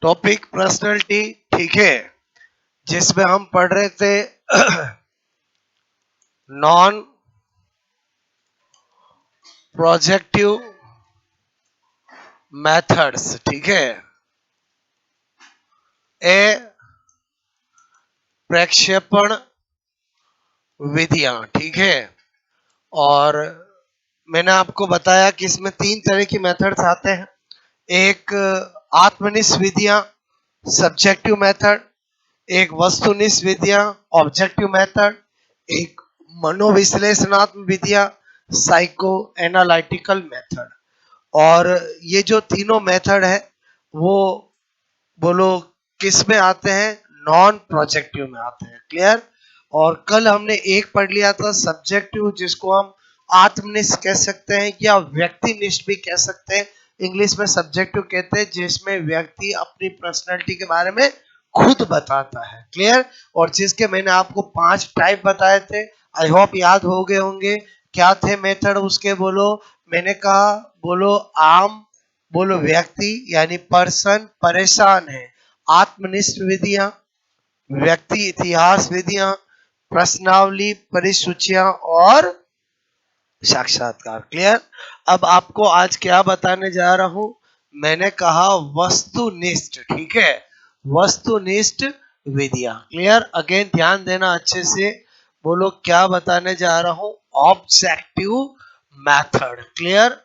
Topic personality, ठीक है, जिसमें हम पढ़ रहे थे नॉन प्रोजेक्टिव मेथड्स, ठीक है, ए प्रक्षेपण विधियां, ठीक है। और मैंने आपको बताया कि इसमें 3 तरह की मेथड्स आते हैं। एक आत्मनिष्ठ विधियां, सब्जेक्टिव मेथड, एक वस्तुनिष्ठ विधियां, ऑब्जेक्टिव मेथड, एक मनोविश्लेषणात्मक विधियां, साइको एनालिटिकल मेथड। और ये जो तीनों मेथड है वो बोलो किस में आते हैं? नॉन प्रोजेक्टिव में आते हैं। क्लियर? और कल हमने एक पढ़ लिया था सब्जेक्टिव, जिसको हम आत्मनिष्ठ कह सकते हैं या व्यक्तिनिष्ठ भी कह सकते हैं। इंग्लिश में सब्जेक्टिव कहते हैं, जिसमें व्यक्ति अपनी पर्सनैलिटी के बारे में खुद बताता है। क्लियर? और जिसके मैंने आपको 5 टाइप बताए थे, आई होप याद हो गए होंगे। क्या थे मेथड उसके? बोलो, मैंने कहा बोलो आम, बोलो व्यक्ति यानी पर्सन परेशान है, आत्मनिष्ठ विधियां, व्यक्ति इतिहास विधियां, प्रश्नावली परिसूचियां और साक्षात्कार। क्लियर? अब आपको आज क्या बताने जा रहा हूं? मैंने कहा वस्तुनिष्ठ, ठीक है, वस्तुनिष्ठ विधियां। क्लियर? अगेन ध्यान देना अच्छे से। बोलो क्या बताने जा रहा हूं? Objective method. Clear?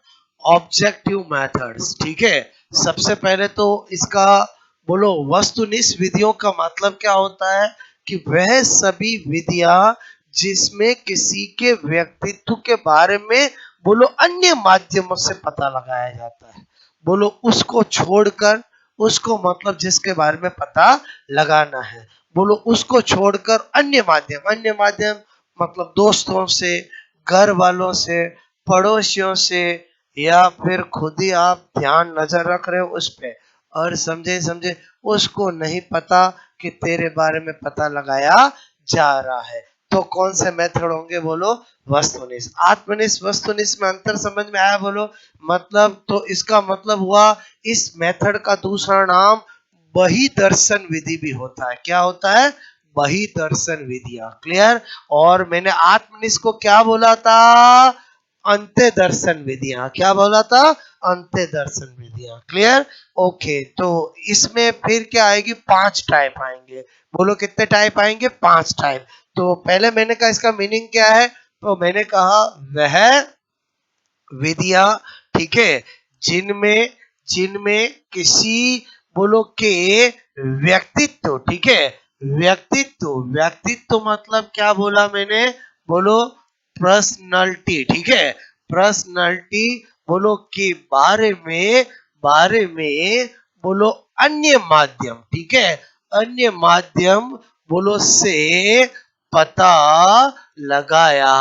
Objective methods, ठीक है। सबसे पहले तो इसका बोलो वस्तुनिष्ठ विधियों का मतलब क्या होता है कि वह सभी विधियां जिसमें किसी के व्यक्तित्व के बारे में बोलो अन्य माध्यमों से पता लगाया जाता है। बोलो उसको छोड़कर, उसको मतलब जिसके बारे में पता लगाना है, बोलो उसको छोड़कर अन्य माध्यम मतलब दोस्तों से, घर वालों से, पड़ोसियों से, या फिर खुद ही आप ध्यान नजर रख रहे हो उस पे और समझे उसको नहीं पता कि तेरे बारे में पता लगाया जा रहा है। तो कौन से मेथड होंगे? बोलो वस्तुनिष्ठ। आत्मनिष्ठ वस्तुनिष्ठ में अंतर समझ में आया? बोलो मतलब, तो इसका मतलब हुआ इस मेथड का दूसरा नाम बही दर्शन विधि भी होता है। क्या होता है? बही दर्शन विधियां। क्लियर? और मैंने आत्मनिष्ठ को क्या बोला था? अंत्य दर्शन विधियां। क्या बोला था? अंत्य दर्शन विधियां। क्लियर? ओके, तो इसमें फिर क्या आएगी? 5 टाइप आएंगे। बोलो कितने टाइप आएंगे? 5 टाइप। तो पहले मैंने कहा इसका मीनिंग क्या है, तो मैंने कहा वह विधियां, ठीक है, जिनमें जिनमें किसी बोलो के व्यक्तित्व, ठीक है, व्यक्तित्व मतलब क्या बोला मैंने? बोलो पर्सनालिटी, ठीक है, पर्सनालिटी बोलो के बारे में बोलो अन्य माध्यम, ठीक है, अन्य माध्यम बोलो से पता लगाया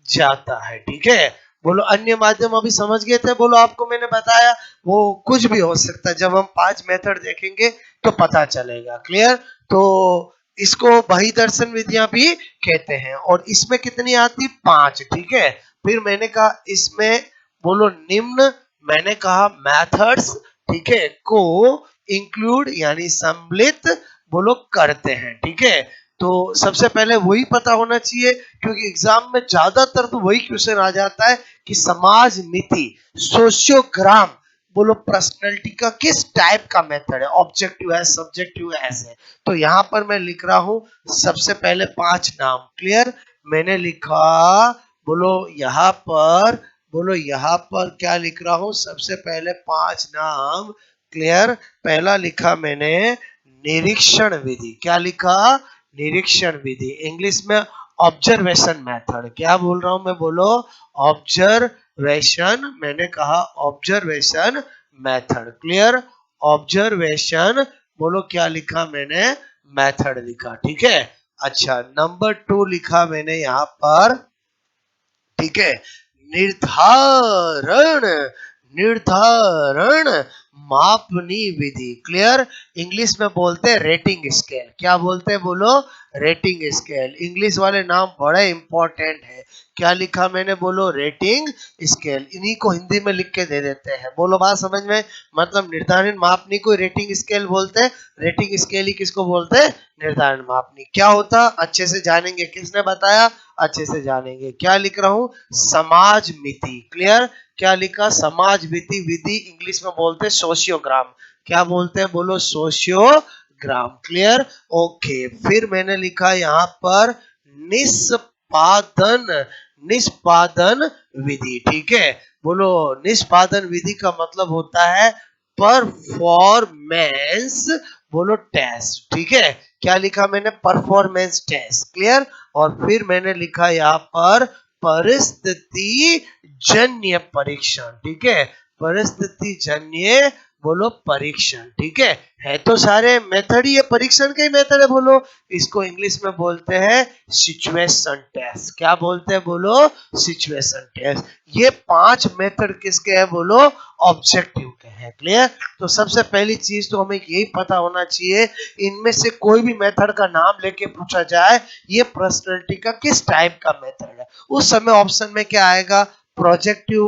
जाता है। ठीक है, बोलो अन्य माध्यम अभी समझ गए थे? बोलो आपको मैंने बताया वो कुछ भी हो सकता है, जब हम 5 मेथड देखेंगे तो पता चलेगा। क्लियर? तो इसको बही दर्शन विधियां भी कहते हैं। और इसमें कितनी आती? 5। ठीक है, फिर मैंने कहा इसमें बोलो निम्न, मैंने कहा मेथड्स, ठीक है, को इंक्लूड यानी सम्मिलित बोलो करते हैं। ठीक है, तो सबसे पहले वही पता होना चाहिए, क्योंकि एग्जाम में ज्यादातर तो वही क्वेश्चन आ जाता है कि समाज नीति सोशियोग्राम बोलो पर्सनैलिटी का किस टाइप का मेथड है, ऑब्जेक्टिव है, सब्जेक्टिव है, ऐसे। तो यहाँ पर मैं लिख रहा हूं सबसे पहले 5 नाम। क्लियर? मैंने लिखा बोलो यहाँ पर क्या लिख रहा हूं? सबसे पहले 5 नाम। क्लियर? पहला लिखा मैंने निरीक्षण विधि। क्या लिखा? निरीक्षण विधि। इंग्लिश में ऑब्जर्वेशन मेथड। क्या बोल रहा हूं मैं? बोलो ऑब्जर्वेशन, मैंने कहा ऑब्जर्वेशन मेथड। क्लियर? ऑब्जर्वेशन बोलो क्या लिखा मैंने? मेथड लिखा। ठीक है, अच्छा, नंबर 2 लिखा मैंने यहां पर, ठीक है, निर्धारण निर्धारण मापनी विधि। क्लियर? इंग्लिश में बोलते हैं रेटिंग स्केल। क्या बोलते हैं बोलो? Rating scale. इंग्लिश वाले नाम बड़े इंपॉर्टेंट है। क्या लिखा मैंने बोलो? Rating scale. इन्हीं को हिंदी में लिख के दे देते हैं। बोलो बात समझ में? मतलब निर्धारण मापनी को रेटिंग स्केल बोलते हैं। रेटिंग स्केल ही किसको बोलते हैं? निर्धारण मापनी। क्या होता? अच्छे से जानेंगे। किसने बताया? अच्छे से जानेंगे। क्या लिख रहा हूं? समाज मिति। क्लियर? क्या लिखा? समाज मिति विधि इंग्लिश में बोलते हैं सोशियोग्राम। क्या बोलते हैं बोलो? सोशियोग्राम। क्लियर? ओके। फिर मैंने लिखा यहाँ पर निष्पादन। निष्पादन विधि। ठीक है? बोलो निष्पादन विधि का मतलब होता है परफॉर्मेंस। बोलो टेस्ट। ठीक है? क्या लिखा मैंने? Performance test. क्लियर? और फिर मैंने लिखा यहाँ पर परिस्थिति जन्य परीक्षण। ठीक है? परिस्थिति जन्य बोलो परीक्षण। ठीक है तो सारे मेथड ही परीक्षण के मेथड है। बोलो इसको इंग्लिश में बोलते हैं सिचुएशन टेस्ट। क्या बोलते हैं बोलो? Situation test. ये 5 मेथड किसके हैं बोलो? ऑब्जेक्टिव के हैं। क्लियर? तो सबसे पहली चीज तो हमें यही पता होना चाहिए, इनमें से कोई भी मेथड का नाम लेके पूछा जाए ये पर्सनालिटी का किस टाइप का मेथड है, उस समय ऑप्शन में क्या आएगा? प्रोजेक्टिव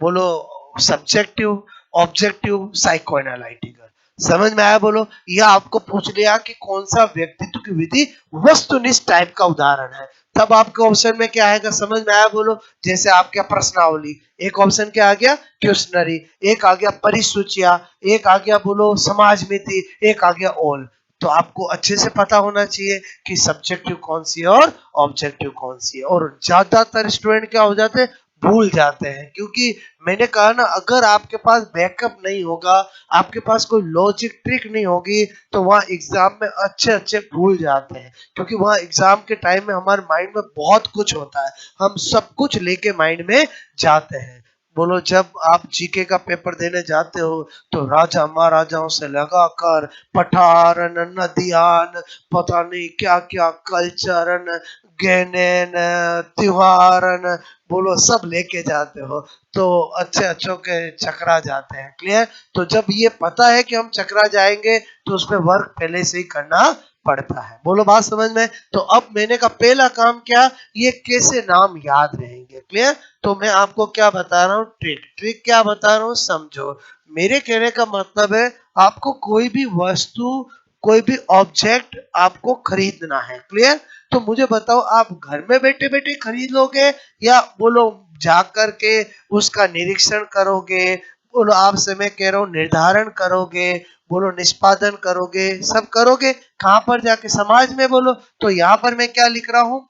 बोलो, सब्जेक्टिव, ऑब्जेक्टिव, साइको एनालिटिकल। समझ में आया बोलो? यह आपको पूछ लिया कि कौन सा व्यक्तित्व की विधि वस्तुनिष्ठ टाइप का उदाहरण है, तब आपके ऑप्शन में क्या आएगा? समझ में आया बोलो? जैसे आपके प्रश्नावली, एक ऑप्शन क्या आ गया? क्वेश्चनरी, एक आ गया परिसूचिया, एक आ गया बोलो समाज मिति, एक आ गया ऑल। तो आपको अच्छे से पता होना चाहिए कि सब्जेक्टिव कौन सी है और ऑब्जेक्टिव कौन सी है। और ज्यादातर स्टूडेंट क्या हो जाते हैं? भूल जाते हैं, क्योंकि मैंने कहा ना, अगर आपके पास बैकअप नहीं होगा, आपके पास कोई लॉजिक ट्रिक नहीं होगी, तो वहाँ एग्जाम में अच्छे अच्छे भूल जाते हैं। क्योंकि वहाँ एग्जाम के टाइम में हमारे माइंड में बहुत कुछ होता है, हम सब कुछ लेके माइंड में जाते हैं। बोलो जब आप जीके का पेपर देने जाते हो तो राजा महाराजाओं से लगाकर पठारन, नदियान, पता नहीं क्या क्या कल्चरन, गहनेन, त्योहारन, बोलो सब लेके जाते हो, तो अच्छे अच्छों के चकरा जाते हैं। क्लियर? तो जब ये पता है कि हम चकरा जाएंगे तो उसमें वर्क पहले से ही करना पड़ता है। बोलो बात समझ में? तो अब मैंने का पहला काम क्या? ये कैसे नाम याद रहेंगे। क्लियर? तो मैं आपको क्या बता रहा हूँ? ट्रिक। ट्रिक क्या बता रहा हूँ समझो। मेरे कहने का मतलब है आपको कोई भी वस्तु, कोई भी ऑब्जेक्ट आपको खरीदना है। क्लियर? तो मुझे बताओ आप घर में बैठे बैठे खरीद लोगे या बोलो जा कर के उसका निरीक्षण करोगे? बोलो आपसे मैं कह रहा हूँ निर्धारण करोगे, बोलो निष्पादन करोगे, सब करोगे कहां पर जाके? समाज में। बोलो तो यहाँ पर मैं क्या लिख रहा हूं?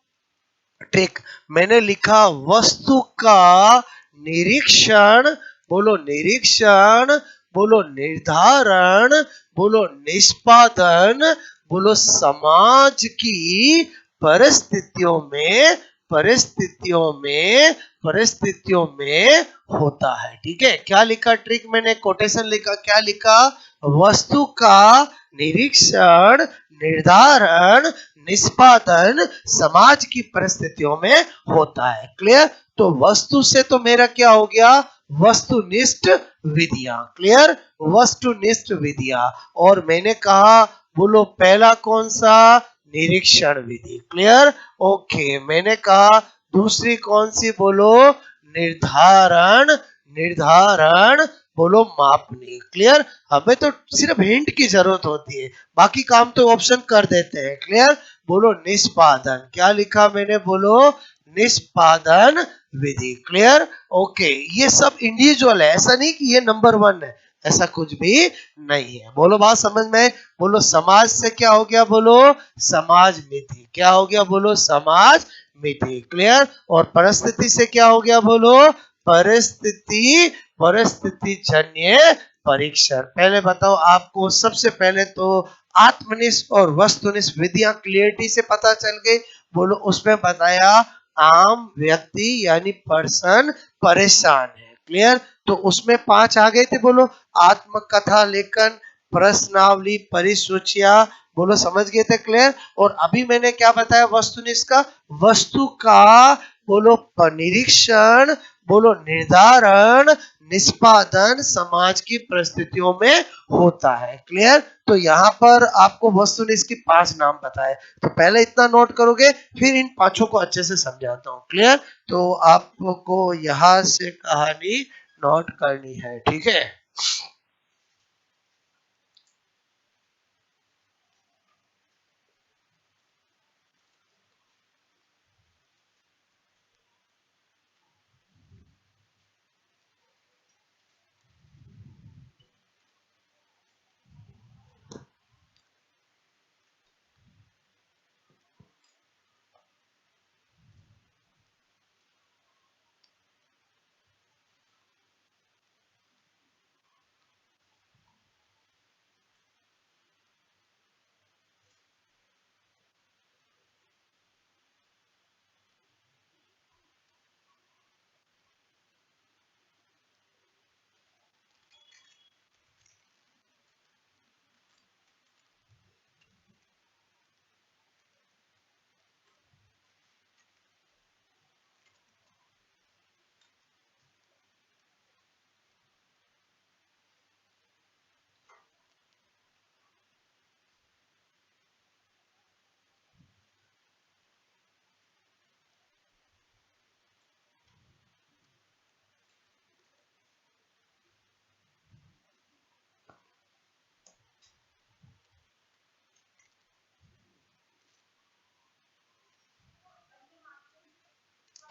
ट्रिक। मैंने लिखा वस्तु का निरीक्षण, बोलो निरीक्षण, बोलो निर्धारण, बोलो निष्पादन, बोलो समाज की परिस्थितियों में, परिस्थितियों में, परिस्थितियों में होता है। ठीक है? क्या लिखा? ट्रिक मैंने कोटेशन लिखा। क्या लिखा? वस्तु का निरीक्षण, निर्धारण, निष्पादन समाज की परिस्थितियों में होता है। क्लियर? तो वस्तु से तो मेरा क्या हो गया? वस्तुनिष्ठ विधियां। क्लियर? वस्तुनिष्ठ विधियां। और मैंने कहा बोलो पहला कौन सा? निरीक्षण विधि। क्लियर? ओके। मैंने कहा दूसरी कौन सी? बोलो निर्धारण, निर्धारण, बोलो मापनी। क्लियर? हमें तो सिर्फ हिंट की जरूरत होती है, बाकी काम तो ऑप्शन कर देते हैं। क्लियर? बोलो निष्पादन। क्या लिखा मैंने? बोलो निष्पादन विधि। क्लियर? ओके। ये सब इंडिविजुअल है, ऐसा नहीं कि ये नंबर 1 है, ऐसा कुछ भी नहीं है। बोलो बात समझ में? बोलो समाज से क्या हो गया? बोलो समाज मिति। क्या हो गया? बोलो समाज मिति। क्लियर? और परिस्थिति से क्या हो गया? बोलो परिस्थिति, परिस्थिति जन्य परीक्षण। पहले बताओ आपको, सबसे पहले तो आत्मनिष्ठ और वस्तुनिष्ठ विधियां क्लियरिटी से पता चल गई। बोलो उसमें बताया आम व्यक्ति यानी पर्सन परेशान है। क्लियर? तो उसमें 5 आ गए थे। बोलो आत्मकथा लेखन, प्रश्नावली, परिसूचिया। बोलो समझ गए थे? क्लियर? और अभी मैंने क्या बताया वस्तुनिष्ठ का? वस्तु का बोलो निरीक्षण, बोलो निर्धारण निष्पादन समाज की परिस्थितियों में होता है। क्लियर? तो यहाँ पर आपको वस्तुनिष्ठ के 5 नाम बताए, तो पहले इतना नोट करोगे, फिर इन पांचों को अच्छे से समझाता हूँ। क्लियर? तो आपको यहाँ से कहानी नोट करनी है, ठीक है?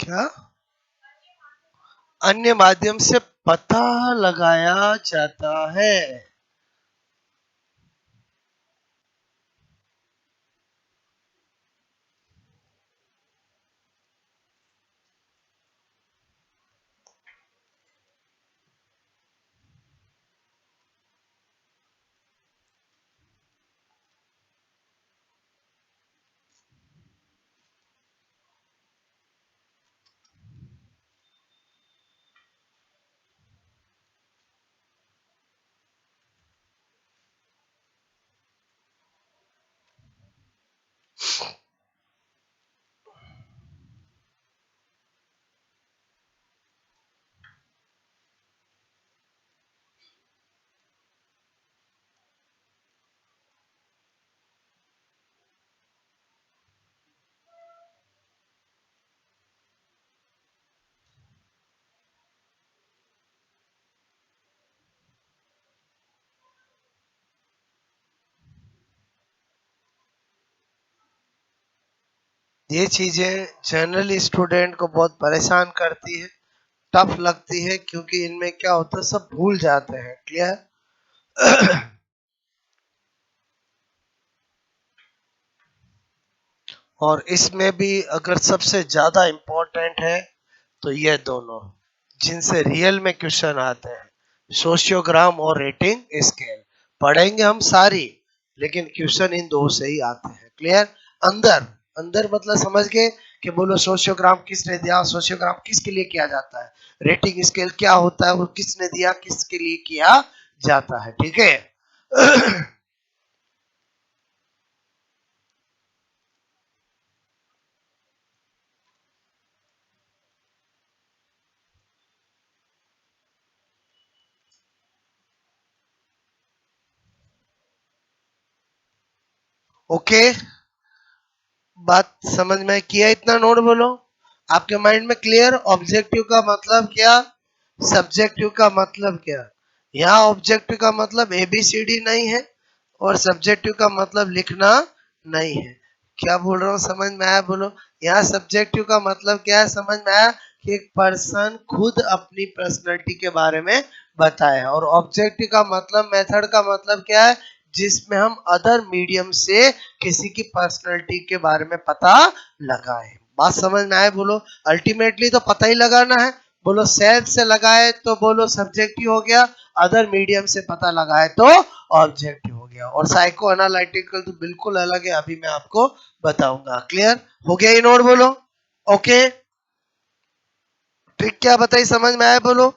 क्या? अन्य माध्यम से पता लगाया जाता है। ये चीजें जनरल स्टूडेंट को बहुत परेशान करती है, टफ लगती है, क्योंकि इनमें क्या होता है, सब भूल जाते हैं। क्लियर? और इसमें भी अगर सबसे ज्यादा इम्पोर्टेंट है तो ये दोनों, जिनसे रियल में क्वेश्चन आते हैं, सोशियोग्राम और रेटिंग स्केल। पढ़ेंगे हम सारी, लेकिन क्वेश्चन इन दो से ही आते हैं। क्लियर? अंदर अंदर मतलब समझ गए कि बोलो सोशियोग्राम किसने दिया, सोशियोग्राम किसके लिए किया जाता है, रेटिंग स्केल क्या होता है, वो किसने दिया, किसके लिए किया जाता है। ठीक है? ओके, बात समझ में किया? इतना नोट बोलो, आपके माइंड में क्लियर? ऑब्जेक्टिव का मतलब क्या, सब्जेक्टिव का मतलब क्या? यहाँ ऑब्जेक्टिव का मतलब एबीसीडी नहीं है, और सब्जेक्टिव का मतलब लिखना नहीं है। क्या बोल रहा हूँ, समझ में आया? बोलो। यहाँ सब्जेक्टिव का मतलब क्या है, समझ में आया? कि एक पर्सन खुद अपनी पर्सनैलिटी के बारे में बताए। और ऑब्जेक्टिव का मतलब, मेथड का मतलब क्या है, जिसमें हम अदर मीडियम से किसी की पर्सनैलिटी के बारे में पता लगाए। बात समझ में आए? बोलो। अल्टीमेटली तो पता ही लगाना है। बोलो सेल्फ से लगाए तो बोलो सब्जेक्टिव हो गया, अदर मीडियम से पता लगाए तो ऑब्जेक्टिव हो गया। और साइको एनालिटिकल तो बिल्कुल अलग है, अभी मैं आपको बताऊंगा। क्लियर हो गया? ये नोट बोलो। ओके, ट्रिक क्या बताई, समझ में आया? बोलो।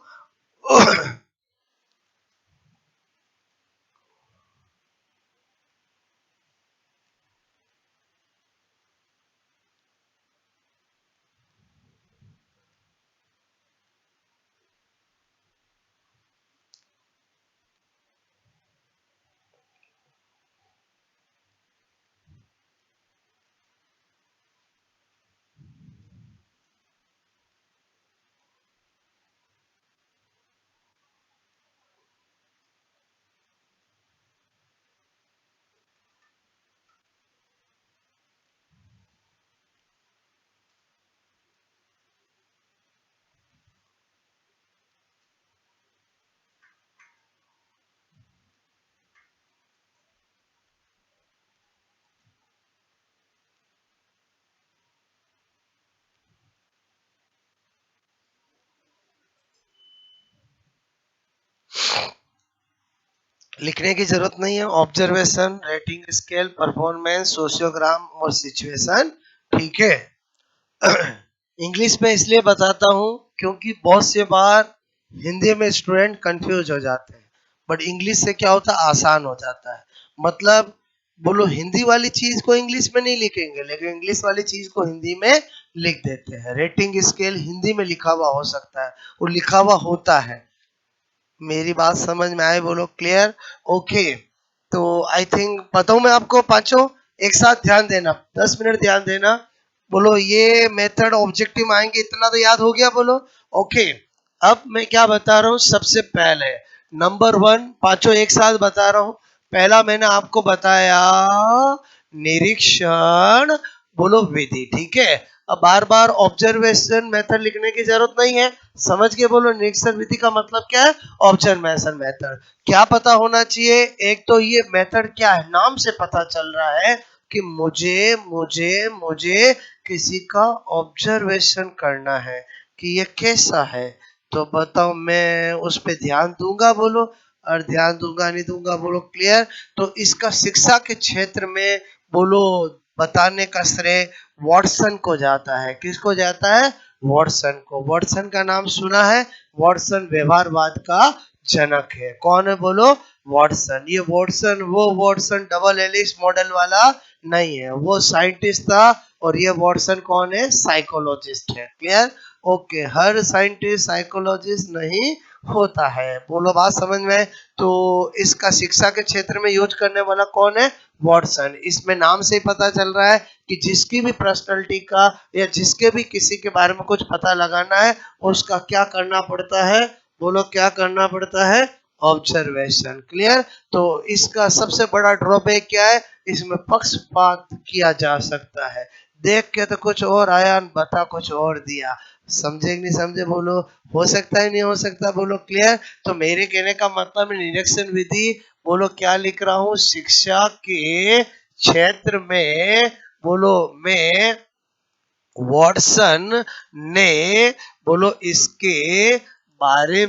लिखने की जरूरत नहीं है। ऑब्जर्वेशन, रेटिंग स्केल, परफॉर्मेंस, सोशियोग्राम और सिचुएशन, ठीक है। इंग्लिश में इसलिए बताता हूँ क्योंकि बहुत से बार हिंदी में स्टूडेंट कंफ्यूज हो जाते हैं, बट इंग्लिश से क्या होता है, आसान हो जाता है। मतलब बोलो हिंदी वाली चीज को इंग्लिश में नहीं लिखेंगे, लेकिन इंग्लिश वाली चीज को हिंदी में लिख देते हैं। रेटिंग स्केल हिंदी में लिखा हुआ हो सकता है, वो लिखा हुआ होता है। मेरी बात समझ में आए, बोलो क्लियर? ओके, तो आई थिंक बताऊं मैं आपको पांचों, एक साथ ध्यान देना, 10 मिनट ध्यान देना। बोलो ये मेथड ऑब्जेक्टिव आएंगे, इतना तो याद हो गया, बोलो ओके। अब मैं क्या बता रहा हूँ, सबसे पहले नंबर 1, पांचों एक साथ बता रहा हूँ। पहला मैंने आपको बताया निरीक्षण, बोलो विधि, ठीक है। अब बार बार ऑब्जर्वेशन मेथड लिखने की जरूरत नहीं है, समझ के बोलो निरीक्षण विधि का मतलब क्या है, ऑब्जर्वेशन मेथड। क्या पता होना चाहिए, एक तो ये मेथड क्या है, नाम से पता चल रहा है कि मुझे मुझे मुझे किसी का ऑब्जर्वेशन करना है कि ये कैसा है, तो बताओ मैं उस पर ध्यान दूंगा, बोलो। और ध्यान दूंगा नहीं दूंगा, बोलो क्लियर? तो इसका शिक्षा के क्षेत्र में बोलो बताने का श्रेय वॉटसन को जाता है। किसको जाता है? वॉटसन को। वॉटसन का नाम सुना है? वॉटसन व्यवहारवाद का जनक है। कौन है, बोलो? वॉटसन। ये वॉटसन वो वॉटसन डबल एलिस मॉडल वाला नहीं है, वो साइंटिस्ट था। और ये वॉटसन कौन है? साइकोलॉजिस्ट है। क्लियर? ओके, हर साइंटिस्ट साइकोलॉजिस्ट नहीं होता है, बोलो बात समझ में? तो इसका शिक्षा के क्षेत्र में यूज करने वाला कौन है? वॉटसन। इसमें नाम से ही पता चल रहा है कि जिसकी भी पर्सनालिटी का या जिसके भी किसी के बारे में कुछ पता लगाना है, उसका क्या करना पड़ता है, बोलो क्या करना पड़ता है? ऑब्जर्वेशन। क्लियर? तो इसका सबसे बड़ा ड्रॉबैक क्या है, इसमें पक्षपात किया जा सकता है। देख के तो कुछ और आया, बता कुछ और दिया। समझे कि नहीं समझे, बोलो? हो सकता है नहीं हो सकता, बोलो क्लियर? तो मेरे कहने का मतलब निरीक्षण विधि, बोलो क्या लिख रहा हूँ, शिक्षा के क्षेत्र में, बोलो मैं वॉटसन ने, बोलो इसके बारे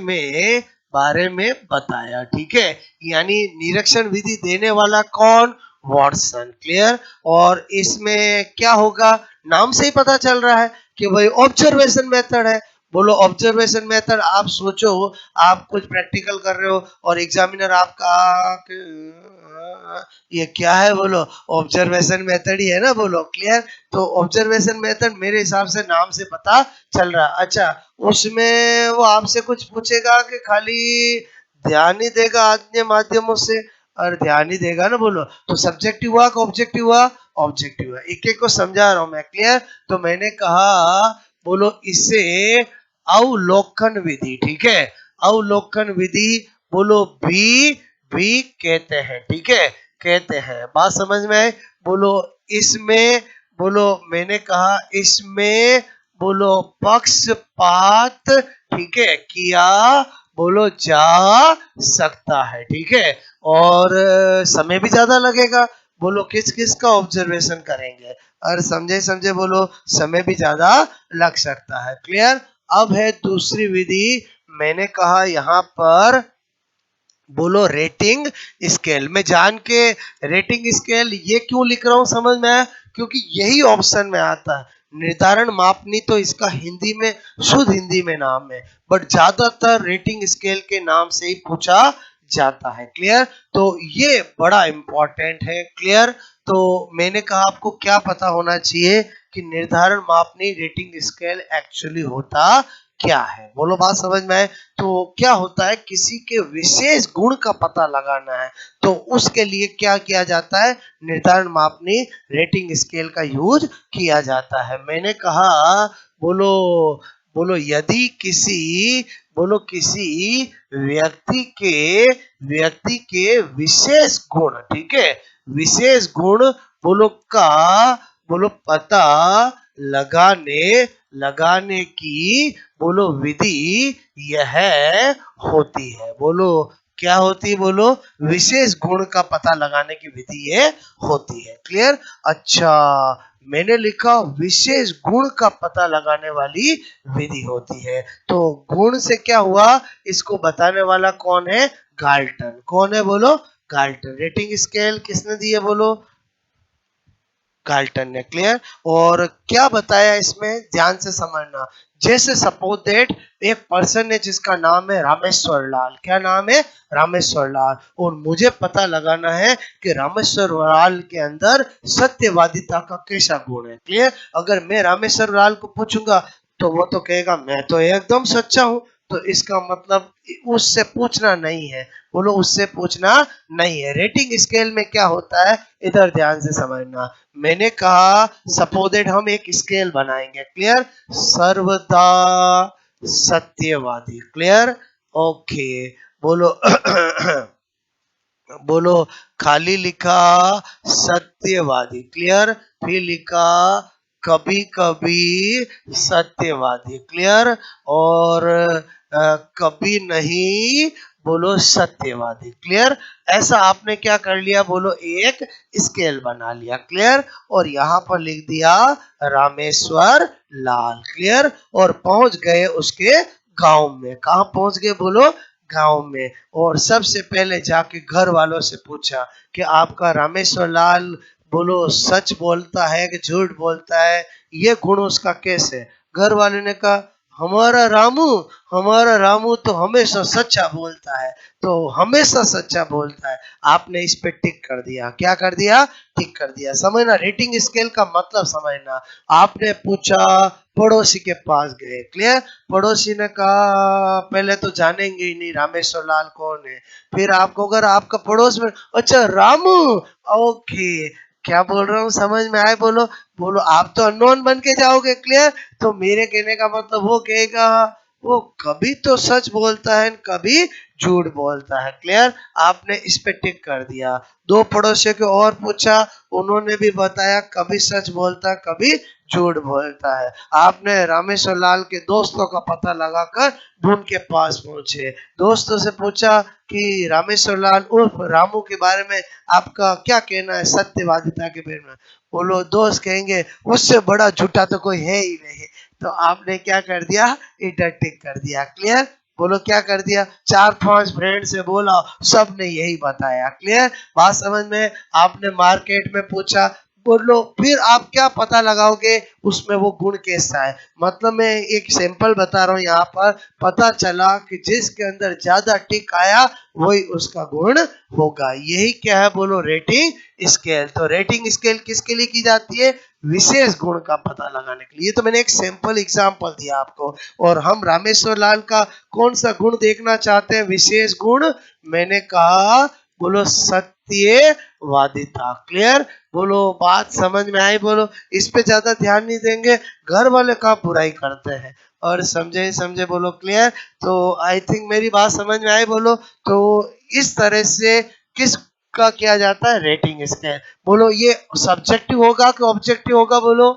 में बताया, ठीक है। यानी निरीक्षण विधि देने वाला कौन? वॉटसन। क्लियर? और इसमें क्या होगा, नाम से ही पता चल रहा है कि भाई ऑब्जर्वेशन मेथड है। बोलो ऑब्जर्वेशन मेथड। आप सोचो, आप कुछ प्रैक्टिकल कर रहे हो और एग्जामिनर आपका ये क्या है, बोलो ऑब्जर्वेशन मेथड ही है ना, बोलो क्लियर? तो ऑब्जर्वेशन मेथड मेरे हिसाब से नाम से पता चल रहा है। अच्छा, उसमें वो आपसे कुछ पूछेगा कि खाली ध्यान ही देगा अन्य माध्यमों से? और ध्यान ही देगा ना, बोलो। तो सब्जेक्टिव हुआ कि ऑब्जेक्टिव हुआ? ऑब्जेक्टिव हुआ। एक एक को समझा रहा हूं मैं। क्लियर? तो मैंने कहा, बोलो इसे अवलोकन विधि, ठीक है। अवलोकन विधि, बोलो भी कहते हैं, ठीक है, कहते हैं। बात समझ में आए? बोलो इसमें, बोलो मैंने कहा इसमें, बोलो पक्षपात, ठीक है, किया, बोलो जा सकता है, ठीक है। और समय भी ज्यादा लगेगा, बोलो किस किस का ऑब्जर्वेशन करेंगे, और समझे समझे, बोलो समय भी ज्यादा लग सकता है। क्लियर? अब है दूसरी विधि, मैंने कहा यहाँ पर, बोलो रेटिंग स्केल। मैं जान के रेटिंग स्केल ये क्यों लिख रहा हूं, समझ में आया? क्योंकि यही ऑप्शन में आता है। निर्धारण मापनी तो इसका हिंदी में, शुद्ध हिंदी में नाम है, बट ज्यादातर रेटिंग स्केल के नाम से ही पूछा जाता है। क्लियर? तो ये बड़ा इंपॉर्टेंट है। क्लियर? तो मैंने कहा आपको क्या पता होना चाहिए कि निर्धारण मापनी रेटिंग स्केल एक्चुअली होता क्या है, बोलो बात समझ में आए? तो क्या होता है, किसी के विशेष गुण का पता लगाना है, तो उसके लिए क्या किया जाता है, निर्धारण मापनी रेटिंग स्केल का यूज किया जाता है। मैंने कहा, बोलो बोलो यदि किसी, बोलो किसी व्यक्ति के विशेष गुण, ठीक है, विशेष गुण, बोलो का, बोलो पता लगाने लगाने की, बोलो विधि यह होती है। बोलो क्या होती, बोलो विशेष गुण का पता लगाने की विधि ये होती है। क्लियर? अच्छा, मैंने लिखा विशेष गुण का पता लगाने वाली विधि होती है। तो गुण से क्या हुआ, इसको बताने वाला कौन है? गाल्टन। कौन है बोलो? गाल्टन। रेटिंग स्केल किसने दी है बोलो? गाल्टन ने। क्लियर? और क्या बताया इसमें, ध्यान से समझना। जैसे सपोज दैट एक पर्सन है जिसका नाम है रामेश्वर लाल। क्या नाम है? रामेश्वर लाल। और मुझे पता लगाना है कि रामेश्वर लाल के अंदर सत्यवादिता का कैसा गुण है। क्लियर? अगर मैं रामेश्वर लाल को पूछूंगा तो वो तो कहेगा मैं तो एकदम सच्चा हूं। तो इसका मतलब उससे पूछना नहीं है। बोलो, उससे पूछना नहीं है। रेटिंग स्केल में क्या होता है, इधर ध्यान से समझना। मैंने कहा सपोजेड हम एक स्केल बनाएंगे। क्लियर? सर्वदा सत्यवादी। क्लियर? ओके। बोलो बोलो, खाली लिखा सत्यवादी। क्लियर? फिर लिखा कभी कभी सत्यवादी। क्लियर? और कभी नहीं बोलो सत्यवादी। क्लियर? ऐसा आपने क्या कर लिया बोलो, एक स्केल बना लिया। क्लियर? और यहाँ पर लिख दिया रामेश्वर लाल। क्लियर? और पहुंच गए उसके गांव में। कहा पहुंच गए बोलो? गांव में। और सबसे पहले जाके घर वालों से पूछा कि आपका रामेश्वर लाल बोलो सच बोलता है कि झूठ बोलता है, ये गुण उसका कैसे? घर वाले ने कहा हमारा रामू तो हमेशा सच्चा बोलता है, तो हमेशा सच्चा बोलता है। आपने इस पे टिक कर दिया। क्या कर दिया? टिक कर दिया। समझना, रेटिंग स्केल का मतलब समझना। आपने पूछा, पड़ोसी के पास गए। क्लियर? पड़ोसी ने कहा पहले तो जानेंगे ही नहीं रामेश्वर लाल कौन है। फिर आपको अगर आपका पड़ोस में, अच्छा रामू, ओके, क्या बोल रहा हूँ समझ में आए बोलो? बोलो, आप तो अननोन बन के जाओगे। क्लियर? तो मेरे कहने का मतलब वो कहेगा वो कभी तो सच बोलता है, कभी झूठ बोलता है। क्लियर? आपने इस पे टिक कर दिया। दो पड़ोसियों को और पूछा, उन्होंने भी बताया कभी सच बोलता है, कभी झूठ बोलता है। आपने रामेश्वर लाल के दोस्तों का पता लगाकर ढूंढ के पास पहुंचे। दोस्तों से पूछा कि रामेश्वर लाल उर्फ रामू के बारे में आपका क्या कहना है, सत्यवादिता के बारे में? बोलो, दोस्त कहेंगे उससे बड़ा झूठा तो कोई है ही नहीं। तो आपने क्या कर दिया? इंटर टिक कर दिया। क्लियर? बोलो, क्या कर दिया? चार पांच फ्रेंड से बोला, सब ने यही बताया। क्लियर? बात समझ में? आपने मार्केट में पूछा, बोलो, फिर आप क्या पता लगाओगे उसमें वो गुण कैसा है? मतलब मैं एक सैंपल बता रहा हूँ यहाँ पर। पता चला कि जिसके अंदर ज्यादा टिक आया वही उसका गुण होगा। यही क्या है बोलो? Rating scale. तो रेटिंग स्केल किसके लिए की जाती है? विशेष गुण का पता लगाने के लिए। ये तो मैंने एक सैंपल एग्जांपल दिया आपको। और हम रामेश्वर लाल का कौन सा गुण देखना चाहते हैं, विशेष गुण? मैंने कहा बोलो सत्यवादिता। क्लियर? बोलो, बात समझ में आई बोलो? इस पे ज्यादा ध्यान नहीं देंगे, घर वाले का बुराई करते हैं। और समझे समझे बोलो? क्लियर? तो आई थिंक मेरी बात समझ में आई बोलो? तो इस तरह से किस का किया जाता है, रेटिंग स्केल। बोलो, ये सब्जेक्टिव होगा कि ऑब्जेक्टिव होगा बोलो?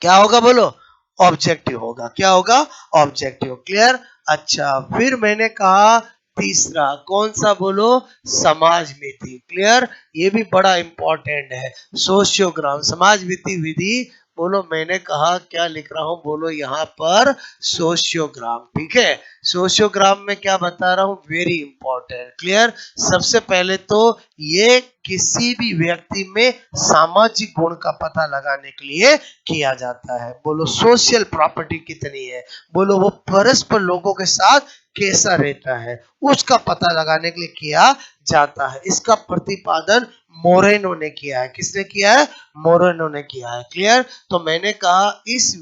क्या होगा बोलो? ऑब्जेक्टिव होगा। क्या होगा? ऑब्जेक्टिव। क्लियर? अच्छा, फिर मैंने कहा तीसरा कौन सा बोलो? समाज नीति। क्लियर? ये भी बड़ा इंपॉर्टेंट है। सोशियोग्राम, समाज नीति विधि। बोलो, मैंने कहा क्या लिख रहा हूं बोलो यहाँ पर? सोशियोग्राम। ठीक है? सोशियोग्राम में क्या बता रहा हूं, वेरी इंपॉर्टेंट। क्लियर? सबसे पहले तो ये किसी भी व्यक्ति में सामाजिक गुण का पता लगाने के लिए किया जाता है। बोलो, सोशल प्रॉपर्टी कितनी है, बोलो वो परस्पर लोगों के साथ कैसा रहता है, उसका पता लगाने के लिए किया जाता है। इसका प्रतिपादन मोरेनो ने किया है। किसने किया है? मोरेनो ने किया है। क्लियर? तो मैंने कहा इस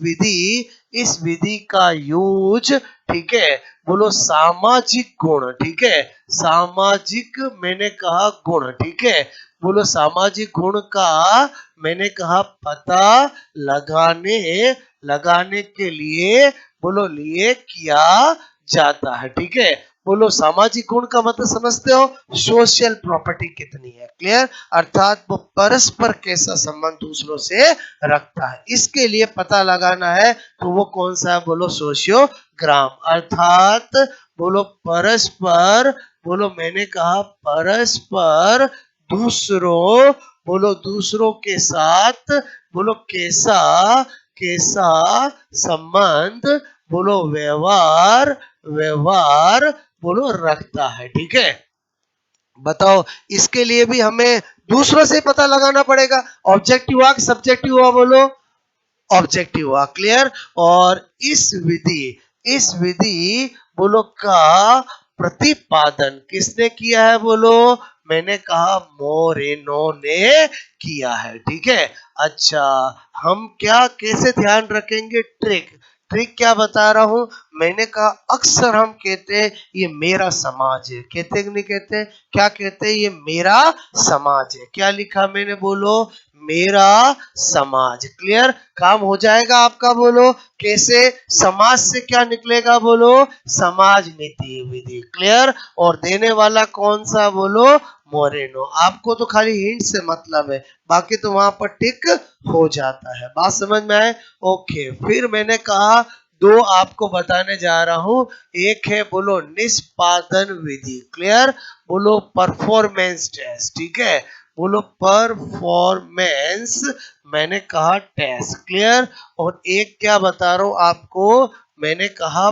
विधि का यूज, ठीक है, बोलो सामाजिक गुण। ठीक है? सामाजिक मैंने कहा गुण। ठीक है? बोलो, सामाजिक गुण का मैंने कहा पता लगाने लगाने के लिए बोलो लिए किया जाता है। ठीक है? बोलो, सामाजिक गुण का मतलब समझते हो? सोशल प्रॉपर्टी कितनी है। क्लियर? अर्थात वो परस्पर कैसा संबंध दूसरों से रखता है, इसके लिए पता लगाना है। तो वो कौन सा है बोलो? सोशियोग्राम। अर्थात बोलो परस्पर, बोलो मैंने कहा परस्पर दूसरों, बोलो दूसरों के साथ, बोलो कैसा कैसा संबंध बोलो व्यवहार व्यवहार बोलो रखता है। ठीक है, बताओ इसके लिए भी हमें दूसरों से पता लगाना पड़ेगा। ऑब्जेक्टिव हुआ कि सब्जेक्टिव हुआ बोलो? ऑब्जेक्टिव हुआ। क्लियर? और इस विधि बोलो का प्रतिपादन किसने किया है बोलो? मैंने कहा मोरेनो ने किया है। ठीक है, अच्छा हम क्या कैसे ध्यान रखेंगे? ट्रिक क्या बता रहा हूं? मैंने कहा अक्सर हम कहते हैं ये मेरा समाज है, कहते कि नहीं कहते? क्या कहते हैं? ये मेरा समाज है। क्या लिखा मैंने बोलो? मेरा समाज। क्लियर? काम हो जाएगा आपका बोलो? कैसे? समाज से क्या निकलेगा बोलो? समाज नीति विधि। क्लियर? और देने वाला कौन सा बोलो? मोरेनो। आपको तो खाली हिंट से मतलब है, बाकी तो वहां पर टिक हो जाता है। बात समझ में आए? ओके, फिर मैंने कहा दो आपको बताने जा रहा हूं। एक है बोलो निष्पादन विधि। क्लियर? बोलो परफॉर्मेंस टेस्ट। ठीक है, बोलो परफॉर्मेंस, मैंने कहा टेस्ट। क्लियर? और एक क्या बता रहा हूं आपको? मैंने कहा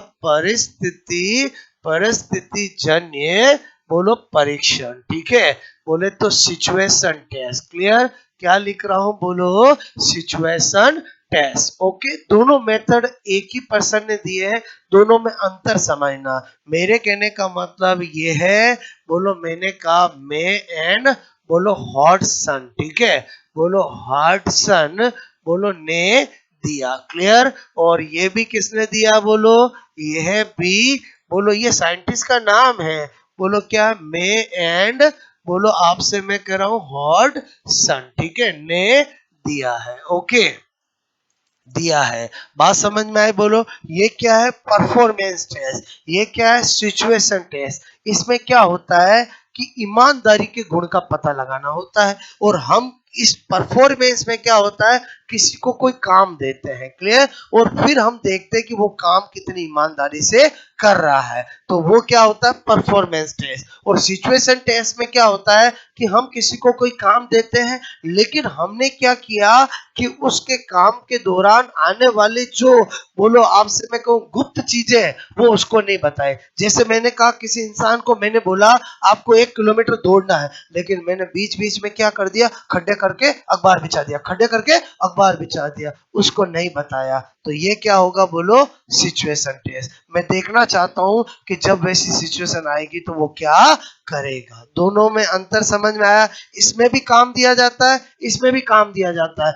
परिस्थिति जन्य बोलो परीक्षण। ठीक है, बोले तो सिचुएशन टेस्ट। क्लियर? क्या लिख रहा हूं बोलो? Situation test. ओके, दोनों मेथड एक ही पर्सन ने दिए हैं, दोनों में अंतर समझना। मेरे कहने का मतलब ये है बोलो, मैंने कहा मे एंड बोलो हॉटसन। ठीक है, बोलो हॉटसन बोलो ने दिया। क्लियर? और ये भी किसने दिया बोलो? यह भी बोलो ये साइंटिस्ट का नाम है। बोलो क्या? मे एंड बोलो आपसे मैं कह रहा हूं हॉटसन। ठीक है, ने दिया है। ओके, दिया है। बात समझ में आई बोलो? ये क्या है? Performance test. ये क्या है? Situation test. इसमें क्या होता है कि ईमानदारी के गुण का पता लगाना होता है। और हम इस परफॉर्मेंस में क्या होता है, किसी को कोई काम देते हैं। क्लियर? और फिर हम देखते हैं कि वो काम कितनी ईमानदारी से कर रहा है, तो वो क्या होता है? Performance test. और सिचुएशन टेस्ट में क्या होता है कि हम किसी को कोई काम देते हैं, लेकिन हमने क्या किया कि उसके काम के दौरान आने वाले जो बोलो आपसे मैं कहूँ गुप्त चीजें हैं, वो उसको नहीं बताए। जैसे मैंने कहा किसी इंसान को मैंने बोला आपको 1 किलोमीटर दौड़ना है, लेकिन मैंने बीच बीच में क्या कर दिया? खड्डे करके अखबार बिछा दिया, खड्डे करके अखबार बिछा दिया, उसको नहीं बताया। तो ये क्या होगा बोलो? Situation test. मैं देखना चाहता हूं कि जब वैसी सिचुएशन आएगी तो वो क्या करेगा। दोनों में अंतर समझ में आया? इसमें भी काम दिया जाता है, इसमें भी काम दिया जाता है।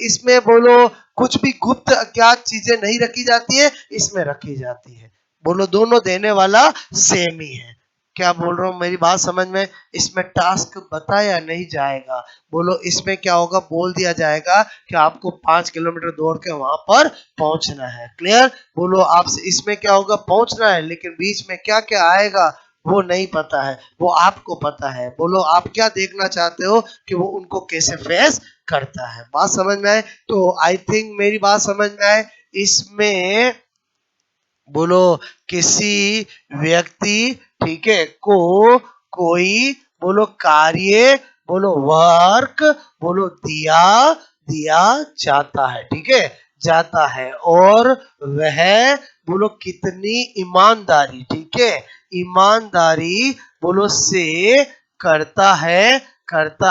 इसमें बोलो कुछ भी गुप्त अज्ञात चीजें नहीं रखी जाती है, इसमें रखी जाती है। बोलो दोनों देने वाला सेम ही है। क्या बोल रहा हूँ, मेरी बात समझ में? इसमें टास्क बताया नहीं जाएगा। बोलो इसमें क्या होगा? बोल दिया जाएगा कि आपको 5 किलोमीटर दौड़ के वहां पर पहुंचना है। क्लियर? बोलो आपसे इसमें क्या होगा? पहुंचना है, लेकिन बीच में क्या क्या आएगा वो नहीं पता है, वो आपको पता है। बोलो आप क्या देखना चाहते हो कि वो उनको कैसे फेस करता है। बात समझ में आए? तो आई थिंक मेरी बात समझ में आए। इसमें बोलो किसी व्यक्ति, ठीक है, को कोई बोलो कार्य बोलो वर्क बोलो दिया दिया जाता है। ठीक है, जाता है, और वह बोलो कितनी ईमानदारी, ठीक है, ईमानदारी बोलो से करता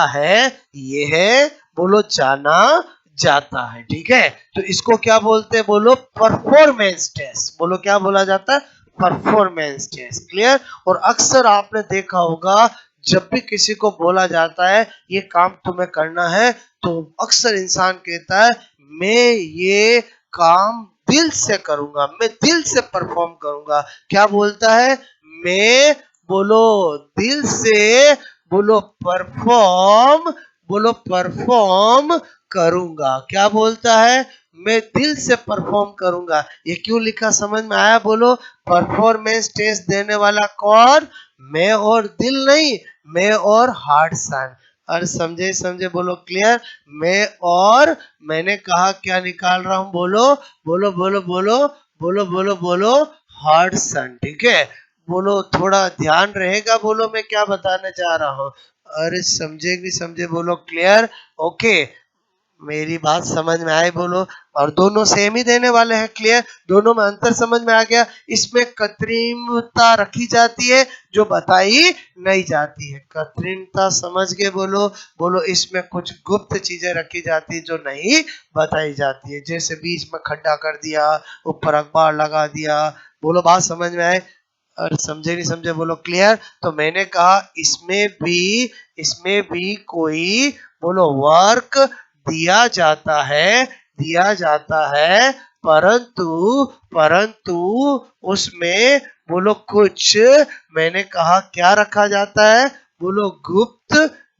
है यह बोलो जाना जाता है। ठीक है, तो इसको क्या बोलते हैं बोलो? Performance test. बोलो क्या बोला जाता है? Performance test. क्लियर? और अक्सर आपने देखा होगा जब भी किसी को बोला जाता है ये काम तुम्हें करना है, तो अक्सर इंसान कहता है मैं ये काम दिल से करूंगा, मैं दिल से परफॉर्म करूंगा। क्या बोलता है? मैं बोलो दिल से बोलो परफॉर्म करूंगा। क्या बोलता है? मैं दिल से परफॉर्म करूंगा। ये क्यों लिखा समझ में आया बोलो? परफॉर्मेंस टेस्ट देने वाला कौन? मैं और दिल नहीं, मैं और हार्ट सन। और समझे बोलो? क्लियर? मैं और मैंने कहा क्या निकाल रहा हूं बोलो? बोलो बोलो बोलो बोलो बोलो बोलो हार्ट सन। ठीक है, बोलो थोड़ा ध्यान रहेगा बोलो मैं क्या बताने जा रहा हूँ। अरे समझे कि नहीं समझे बोलो? क्लियर? ओके, मेरी बात समझ में आए बोलो? और दोनों सेम ही देने वाले हैं। क्लियर? दोनों में अंतर समझ में आ गया। इसमें कृत्रिमता रखी जाती है जो बताई नहीं जाती है। कृत्रिमता समझ के बोलो। बोलो इसमें कुछ गुप्त चीजें रखी जाती है जो नहीं बताई जाती है। जैसे बीच में खड्डा कर दिया, ऊपर अखबार लगा दिया। बोलो बात समझ में आए? और समझे नहीं समझे बोलो क्लियर? तो मैंने कहा इसमें भी कोई बोलो वर्क दिया जाता है परंतु परंतु उसमें बोलो कुछ मैंने कहा क्या रखा जाता है? बोलो गुप्त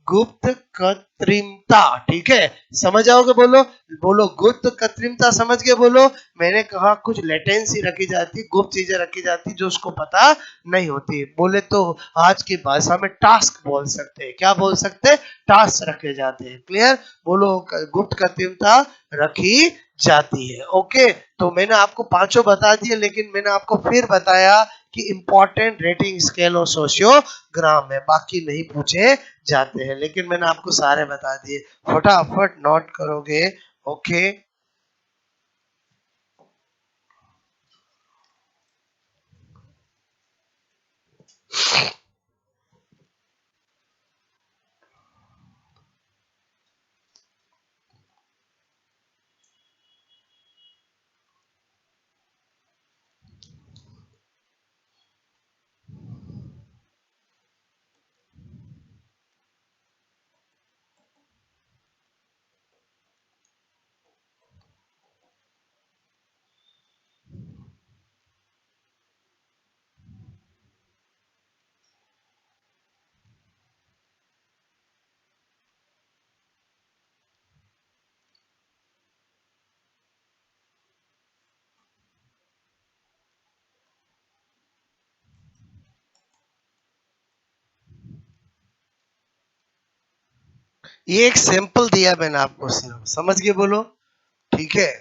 गुप्त कृत्रिमता। ठीक है? समझ आओगे? बोलो बोलो गुप्त कृत्रिमता समझ के बोलो। मैंने कहा कुछ लेटेंसी रखी जाती, गुप्त चीजें रखी जाती जो उसको पता नहीं होती। बोले तो आज की भाषा में टास्क बोल सकते हैं। क्या बोल सकते हैं? टास्क रखे जाते हैं। क्लियर? बोलो गुप्त कृत्रिमता रखी जाती है। ओके, तो मैंने आपको पांचों बता दिए, लेकिन मैंने आपको फिर बताया कि इंपॉर्टेंट रेटिंग स्केल और सोशियोग्राम है, बाकी नहीं पूछे जाते हैं, लेकिन मैंने आपको सारे बता दिए। फटाफट नोट करोगे? ओके। ये एक सैंपल दिया मैंने आपको, सिर्फ समझ के बोलो। ठीक है?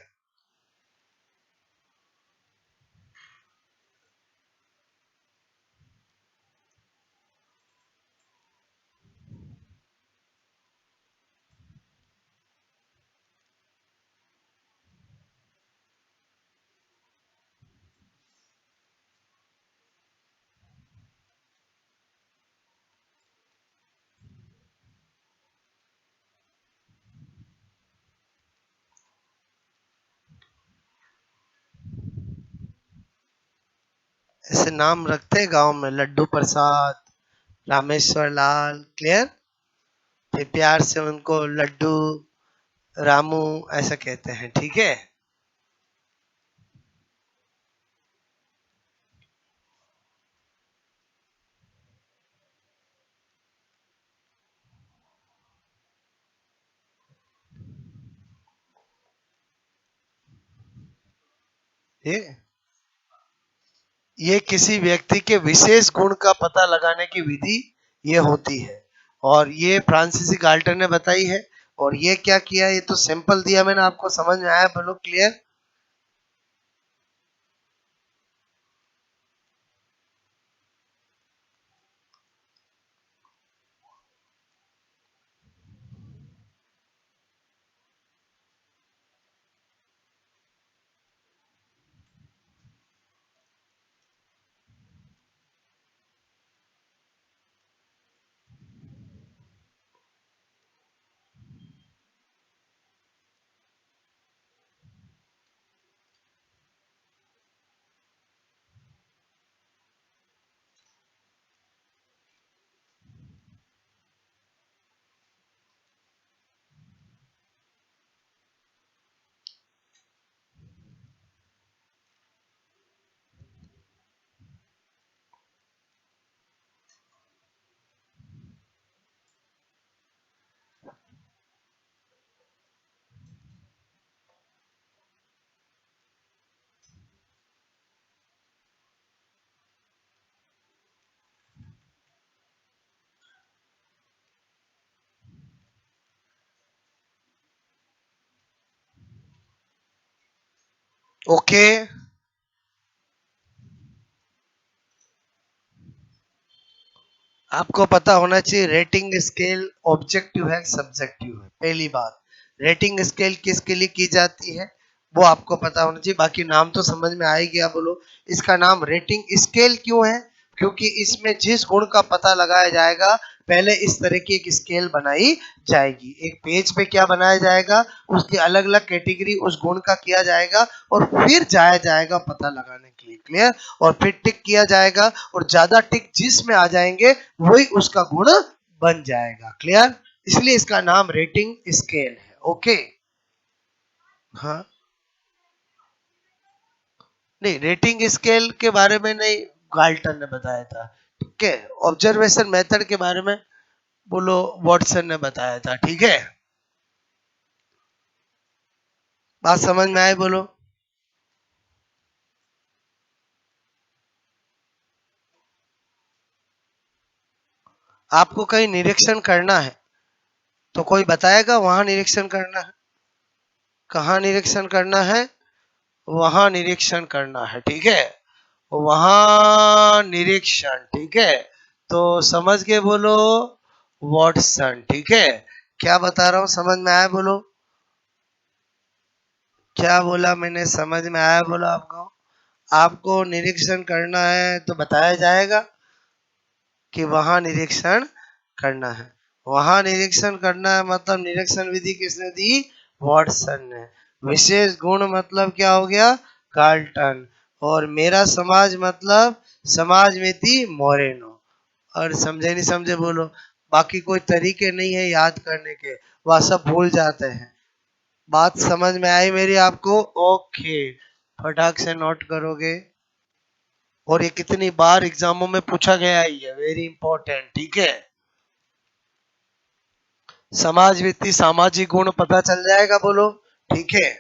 ऐसे नाम रखते हैं गांव में, लड्डू प्रसाद, रामेश्वर लाल। क्लियर? फिर प्यार से उनको लड्डू, रामू ऐसा कहते हैं। ठीक है? ये ये किसी व्यक्ति के विशेष गुण का पता लगाने की विधि ये होती है, और ये फ्रांसीसी गाल्टर ने बताई है। और ये क्या किया? ये तो सिंपल दिया मैंने आपको, समझ में आया? बोलो क्लियर? ओके। आपको पता होना चाहिए रेटिंग स्केल ऑब्जेक्टिव है, सब्जेक्टिव है। पहली बात, रेटिंग स्केल किसके लिए की जाती है? वो आपको पता होना चाहिए, बाकी नाम तो समझ में आ ही गया। बोलो इसका नाम रेटिंग स्केल क्यों है? क्योंकि इसमें जिस गुण का पता लगाया जाएगा पहले इस तरह की एक स्केल बनाई जाएगी, एक पेज पे क्या बनाया जाएगा, उसकी अलग अलग कैटेगरी उस गुण का किया जाएगा और फिर जाया जाएगा पता लगाने के लिए। क्लियर? और फिर टिक किया जाएगा और ज्यादा टिक जिसमें आ जाएंगे वही उसका गुण बन जाएगा। क्लियर? इसलिए इसका नाम रेटिंग स्केल है। ओके। हाँ, नहीं, रेटिंग स्केल के बारे में नहीं, गाल्टन ने बताया था। ठीक है, ऑब्जर्वेशन मेथड के बारे में बोलो वॉटसन ने बताया था। ठीक है, बात समझ में आए? बोलो। आपको कहीं निरीक्षण करना है तो कोई बताएगा वहां निरीक्षण करना है, कहाँ निरीक्षण करना है, वहां निरीक्षण करना है। ठीक है, वहां निरीक्षण। ठीक है, तो समझ के बोलो वॉटसन। ठीक है, क्या बता रहा हूँ समझ में आया? बोलो क्या बोला मैंने, समझ में आया? बोलो आपको, आपको निरीक्षण करना है तो बताया जाएगा कि वहां निरीक्षण करना है। वहां निरीक्षण करना है मतलब निरीक्षण विधि किसने दी? वॉटसन ने। विशेष गुण मतलब क्या हो गया? गाल्टन। और मेरा समाज मतलब समाजमिति मोरेनो। और समझे नहीं समझे? बोलो। बाकी कोई तरीके नहीं है याद करने के, वह सब भूल जाते हैं। बात समझ में आई मेरी आपको? ओके, फटाक से नोट करोगे। और ये कितनी बार एग्जामों में पूछा गया है, ये वेरी इंपॉर्टेंट। ठीक है, समाज वित्तीय सामाजिक गुण पता चल जाएगा। बोलो ठीक है।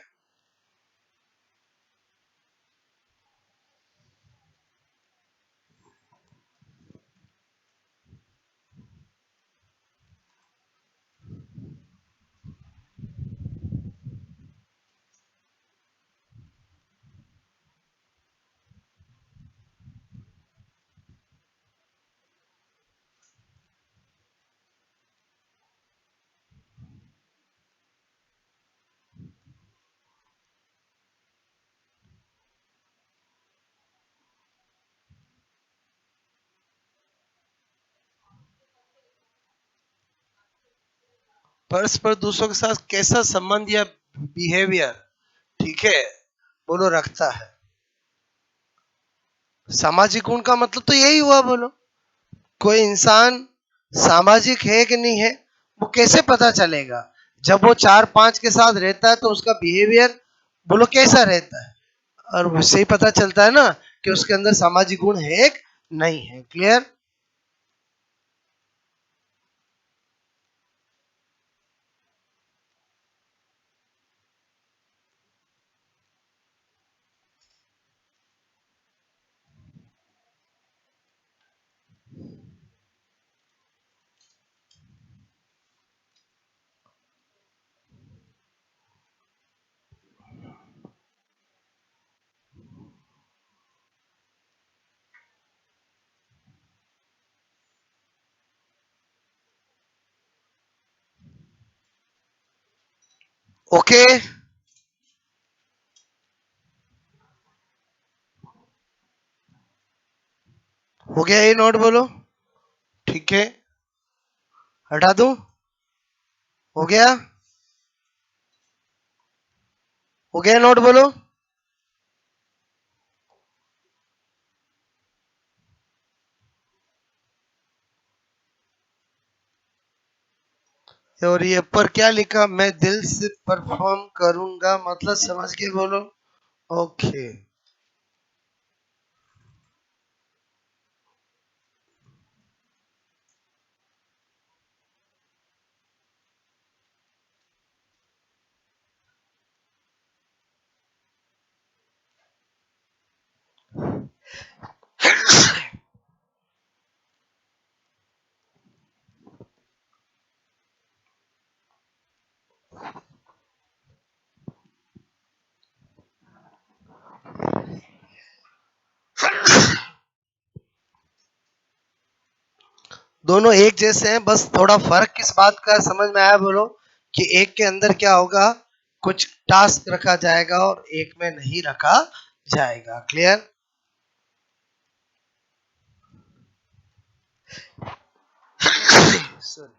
परस्पर दूसरों के साथ कैसा संबंध या बिहेवियर, ठीक है, बोलो रखता है। सामाजिक गुण का मतलब तो यही हुआ। बोलो कोई इंसान सामाजिक है कि नहीं है, वो कैसे पता चलेगा? जब वो चार पांच के साथ रहता है तो उसका बिहेवियर बोलो कैसा रहता है, और उससे ही पता चलता है ना कि उसके अंदर सामाजिक गुण है कि नहीं है। क्लियर? ओके, हो गया ये नोट? बोलो ठीक है, हटा दूं? हो गया? हो गया नोट? बोलो। और ये पर क्या लिखा? मैं दिल से परफॉर्म करूंगा, मतलब समझ के बोलो। ओके, दोनों एक जैसे हैं, बस थोड़ा फर्क किस बात का है समझ में आया? बोलो कि एक के अंदर क्या होगा, कुछ टास्क रखा जाएगा और एक में नहीं रखा जाएगा। क्लियर? सॉरी।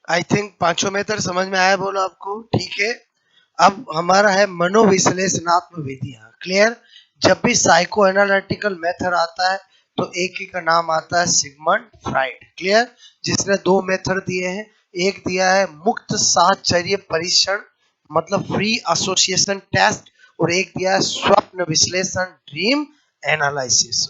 आई थिंक पांचों मेथड समझ में आया, बोलो आपको? ठीक है। अब हमारा है मनोविश्लेषणात्मक विधियां। क्लियर? जब भी साइको एनालिटिकल मेथड आता है तो एक ही का नाम आता है सिगमंड फ्राइड। क्लियर? जिसने दो मेथड दिए हैं, एक दिया है मुक्त साहचर्य परीक्षण मतलब फ्री एसोसिएशन टेस्ट, और एक दिया है स्वप्न विश्लेषण ड्रीम एनालिसिस।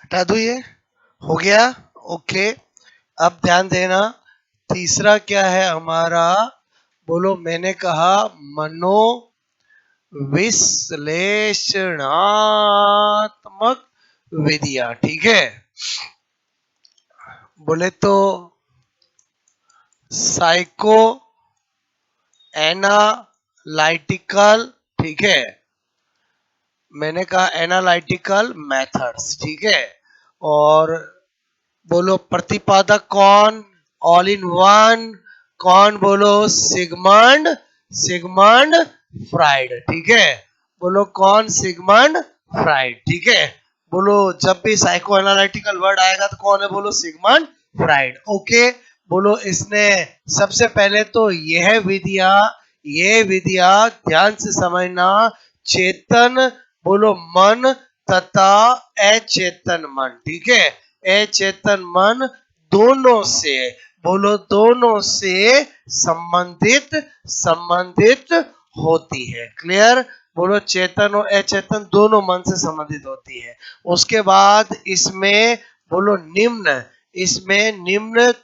हटा दो, ये हो गया। ओके, अब ध्यान देना, तीसरा क्या है हमारा? बोलो, मैंने कहा मनो विश्लेषणात्मक विधियां। ठीक है? बोले तो साइको एनालिटिकल, ठीक है, मैंने कहा एनालिटिकल मेथड्स। ठीक है? और बोलो प्रतिपादक कौन? ऑल इन वन कौन? बोलो सिगमंड सिगमंड फ्राइड। ठीक है? बोलो कौन? Sigmund Freud. ठीक है? बोलो जब भी साइको एनालिटिकल वर्ड आएगा तो कौन है? बोलो सिगमंड फ्राइड। ओके, बोलो इसने सबसे पहले तो ये विधियां ध्यान से समझना, चेतन बोलो मन तथा अचेतन मन, ठीक है, अचेतन मन दोनों से, बोलो दोनों से संबंधित संबंधित होती है। क्लियर? बोलो चेतन और अचेतन दोनों मन से संबंधित होती है। उसके बाद इसमें बोलो निम्न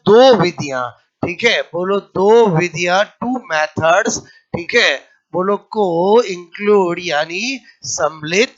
दो विधियां, ठीक है, बोलो दो विधियां, टू मेथड्स, ठीक है, बोलो को इंक्लूड यानी सम्मिलित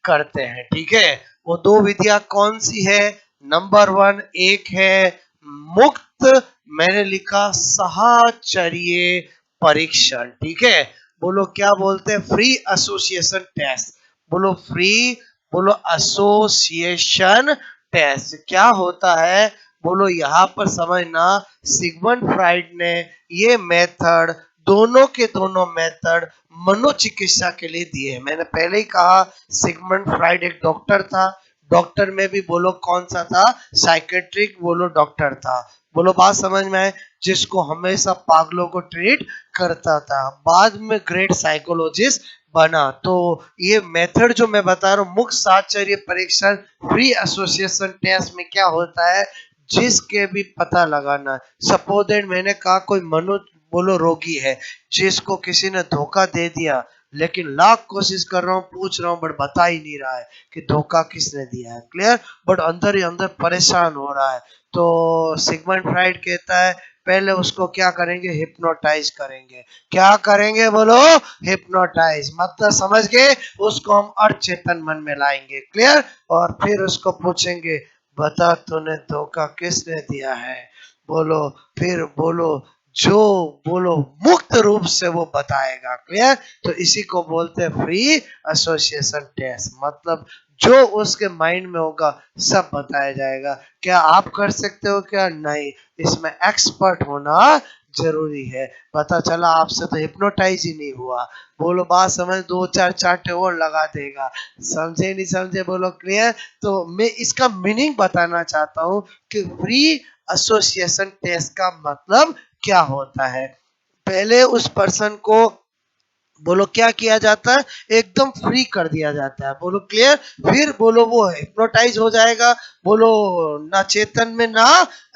करते हैं। ठीक है? वो दो विधियां कौन सी है? नंबर 1 एक है मुक्त, मैंने लिखा साहचर्य परीक्षण। ठीक है? बोलो क्या बोलते हैं? Free association test. बोलो फ्री, बोलो एसोसिएशन टेस्ट क्या होता है? बोलो यहाँ पर समझना, सिगमंड फ्राइड ने ये मेथड, दोनों के दोनों मेथड मनोचिकित्सा के लिए दिए। मैंने पहले ही कहा सिगमंड फ्राइड एक डॉक्टर था, डॉक्टर में भी बोलो कौन सा था? साइकेट्रिक बोलो डॉक्टर था। बोलो बात समझ में आए? जिसको हमेशा पागलों को ट्रीट करता था, बाद में ग्रेट साइकोलॉजिस्ट बना। तो ये मेथड जो मैं बता रहा हूँ, मुक्त साहचर्य परीक्षण फ्री एसोसिएशन टेस्ट में क्या होता है? जिसके भी पता लगाना, सपोज दैट मैंने कहा कोई मनो बोलो रोगी है, जिसको किसी ने धोखा दे दिया, लेकिन लाख कोशिश कर रहा हूँ, पूछ रहा हूँ, बट बता ही नहीं रहा है कि धोखा किसने दिया है। क्लियर? बट अंदर ही अंदर परेशान हो रहा है। तो सिगमंड फ्राइड कहता है पहले उसको क्या करेंगे, हिप्नोटाइज करेंगे। क्या करेंगे बोलो, हिप्नोटाइज। मतलब समझ गए, उसको हम अचेतन मन में लाएंगे, क्लियर। और फिर उसको पूछेंगे बता तूने धोखा किसने दिया है, बोलो, फिर बोलो, जो बोलो मुक्त रूप से वो बताएगा, क्लियर। तो इसी को बोलते हैं फ्री एसोसिएशन टेस्ट। मतलब जो उसके माइंड में होगा सब बताया जाएगा। क्या आप कर सकते हो, क्या नहीं, इसमें एक्सपर्ट होना जरूरी है। पता चला आपसे तो हिप्नोटाइज ही नहीं हुआ, बोलो बात समझ, दो चार चांटे और लगा देगा। समझे नहीं समझे, बोलो क्लियर। तो मैं इसका मीनिंग बताना चाहता हूँ कि फ्री एसोसिएशन टेस्ट का मतलब क्या होता है। पहले उस पर्सन को बोलो क्या किया जाता है, एकदम फ्री कर दिया जाता है, बोलो क्लियर। फिर बोलो वो हिप्नोटाइज हो जाएगा, बोलो ना चेतन में ना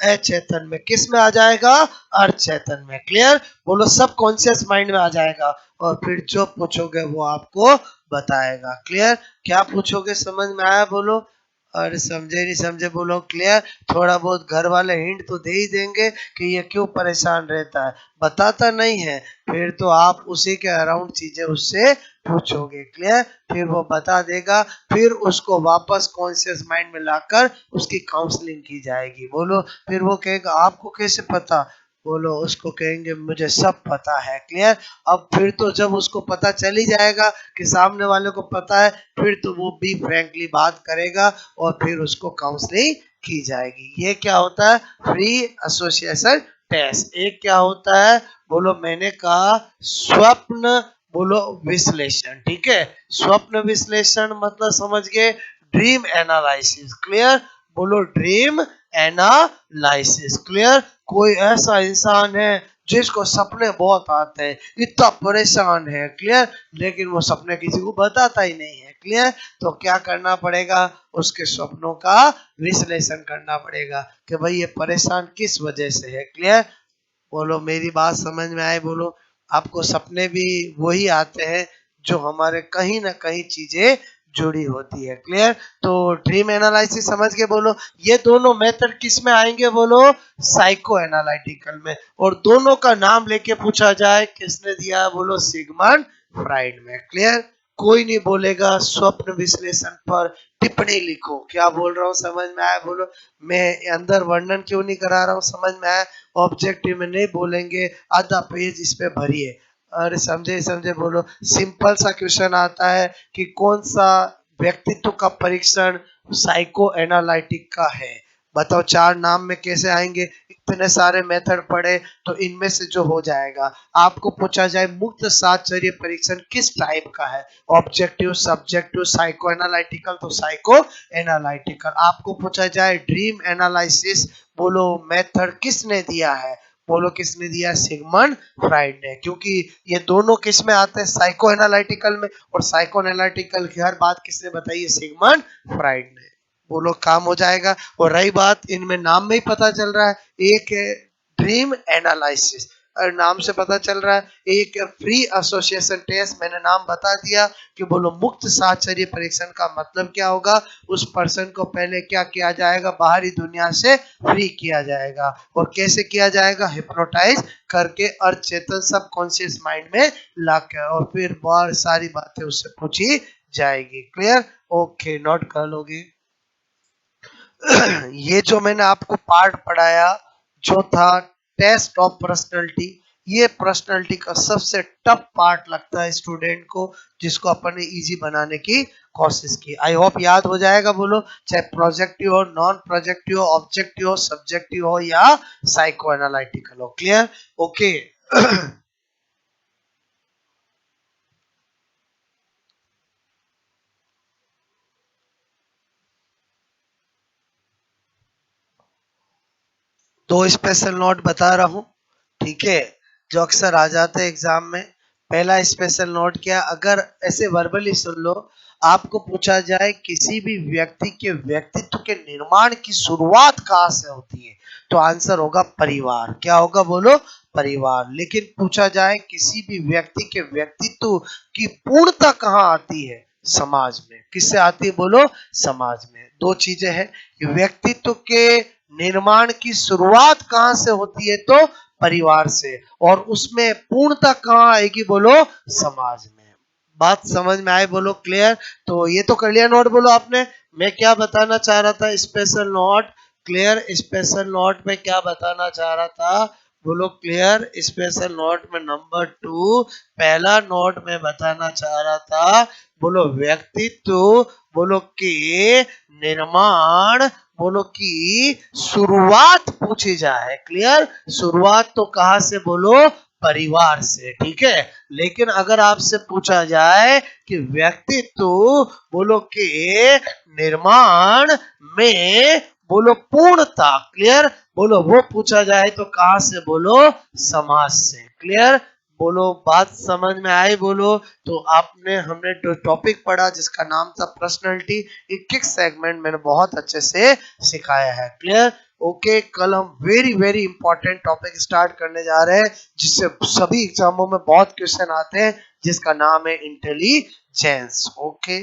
अचेतन में, किस में आ जाएगा, अर्धचेतन में, क्लियर। बोलो सब कॉन्शियस माइंड में आ जाएगा। और फिर जो पूछोगे वो आपको बताएगा, क्लियर। क्या पूछोगे समझ में आया, बोलो। और समझे नहीं समझे, बोलो क्लियर। थोड़ा बहुत घर वाले हिंट तो दे ही देंगे कि ये क्यों परेशान रहता है, बताता नहीं है। फिर तो आप उसी के अराउंड चीजें उससे पूछोगे, क्लियर। फिर वो बता देगा, फिर उसको वापस कॉन्शियस माइंड में लाकर उसकी काउंसलिंग की जाएगी, बोलो। फिर वो कहेगा आपको कैसे पता, बोलो उसको कहेंगे मुझे सब पता है, क्लियर। अब फिर तो जब उसको पता चल ही जाएगा कि सामने वाले को पता है, फिर तो वो भी फ्रैंकली बात करेगा और फिर उसको काउंसलिंग की जाएगी। ये क्या होता है, फ्री एसोसिएशन टेस्ट। एक क्या होता है, बोलो मैंने कहा स्वप्न, बोलो विश्लेषण, ठीक है। स्वप्न विश्लेषण मतलब समझ गए, ड्रीम एनालिसिस, क्लियर। बोलो ड्रीम एनालिसिस, क्लियर। कोई ऐसा इंसान है जिसको सपने बहुत आते हैं, इतना परेशान है, क्लियर, लेकिन वो सपने किसी को बताता ही नहीं है, क्लियर। तो क्या करना पड़ेगा, उसके सपनों का विश्लेषण करना पड़ेगा कि भाई ये परेशान किस वजह से है, क्लियर। बोलो मेरी बात समझ में आए, बोलो। आपको सपने भी वही आते हैं जो हमारे कहीं ना कहीं चीजें जुड़ी होती है, क्लियर। तो ड्रीम एनालिसिस समझ के, बोलो ये दोनों मेथड किस में आएंगे, बोलो साइको एनालिटिकल में। और दोनों का नाम लेके पूछा जाए किसने दिया, बोलो सिगमंड फ्राइड में, क्लियर। कोई नहीं बोलेगा स्वप्न विश्लेषण पर टिप्पणी लिखो, क्या बोल रहा हूँ समझ में आया, बोलो। मैं अंदर वर्णन क्यों नहीं करा रहा हूँ, समझ में आया। ऑब्जेक्टिव में नहीं बोलेंगे, आधा पेज इस पे भरिए। अरे समझे समझे, बोलो। सिंपल सा क्वेश्चन आता है कि कौन सा व्यक्तित्व का परीक्षण साइको एनालिटिक का है, बताओ चार नाम में कैसे आएंगे। इतने सारे मेथड पढ़े तो इनमें से जो हो जाएगा। आपको पूछा जाए मुक्त साहचर्य परीक्षण किस टाइप का है, ऑब्जेक्टिव, सब्जेक्टिव, साइको एनालिटिकल, तो साइको एनालिटिकल। आपको पूछा जाए ड्रीम एनालिसिस, बोलो मेथड किसने दिया है, बोलो किसने दिया, सिगमंड फ्राइड ने। क्योंकि ये दोनों किस में आते हैं, साइको एनालिटिकल में। और साइको एनालिटिकल की हर बात किसने बताई है, सिगमंड फ्राइड ने। बोलो काम हो जाएगा। और रही बात, इनमें नाम में ही पता चल रहा है, एक है ड्रीम एनालिसिस, और नाम से पता चल रहा है। एक फ्री एसोसिएशन टेस्ट, मैंने नाम बता दिया कि बोलो मुक्त साहचर्य परीक्षण का मतलब क्या होगा, उस पर्सन को पहले क्या किया जाएगा, बाहरी दुनिया से फ्री किया जाएगा। और कैसे किया जाएगा, हिप्नोटाइज करके अचेतन सब कॉन्शियस माइंड में लाकर, और फिर बहुत सारी बातें उससे पूछी जाएगी, क्लियर। ओके, नोट कर लोगे। ये जो मैंने आपको पार्ट पढ़ाया जो था टेस्ट ऑफ पर्सनैलिटी, ये पर्सनैलिटी का सबसे टफ पार्ट लगता है स्टूडेंट को, जिसको अपन ने इजी बनाने की कोशिश की। आई होप याद हो जाएगा, बोलो। चाहे प्रोजेक्टिव हो, नॉन प्रोजेक्टिव हो, ऑब्जेक्टिव हो, सब्जेक्टिव हो या साइको एनालिटिकल हो, क्लियर। ओके। दो स्पेशल नोट बता रहा हूँ, ठीक है, जो अक्सर आ जाते हैं एग्जाम में। पहला स्पेशल नोट क्या, अगर ऐसे वर्बली सुन लो, आपको पूछा जाए किसी भी व्यक्ति के व्यक्तित्व के निर्माण की शुरुआत कहाँ से होती है, तो आंसर होगा परिवार। क्या होगा, बोलो परिवार। लेकिन पूछा जाए किसी भी व्यक्ति के व्यक्तित्व की पूर्णता कहाँ आती है, समाज में। किससे आती है, बोलो समाज में। दो चीजें हैं, व्यक्तित्व के निर्माण की शुरुआत कहां से होती है? तो परिवार से। और उसमें पूर्णता कहां आएगी? बोलो समाज में। बात समझ में आए? बोलो क्लियर। तो ये तो कर लिया नोट। बोलो आपने। मैं क्या बताना चाह रहा था? Special note. Clear. Special note में क्या बताना चाह रहा था? बोलो क्लियर। स्पेशल नोट में नंबर 2 पहला नोट में बताना चाह रहा था। बोलो व्यक्तित्व, बोलो कि निर्माण, बोलो कि शुरुआत पूछी जाए। क्लियर। शुरुआत तो कहां से? बोलो परिवार से। ठीक है। लेकिन अगर आपसे पूछा जाए कि व्यक्तित्व, बोलो कि निर्माण में, बोलो पूर्णता। क्लियर। बोलो वो पूछा जाए तो कहां से? बोलो समाज से। क्लियर। बोलो बात समझ में आई? बोलो। तो आपने हमने जो टॉपिक पढ़ा जिसका नाम था पर्सनैलिटी, एक सेगमेंट मैंने बहुत अच्छे से सिखाया है। क्लियर। ओके। कल हम very very important topic start करने जा रहे हैं जिससे सभी एग्जामों में बहुत क्वेश्चन आते हैं, जिसका नाम है इंटेलिजेंस। ओके।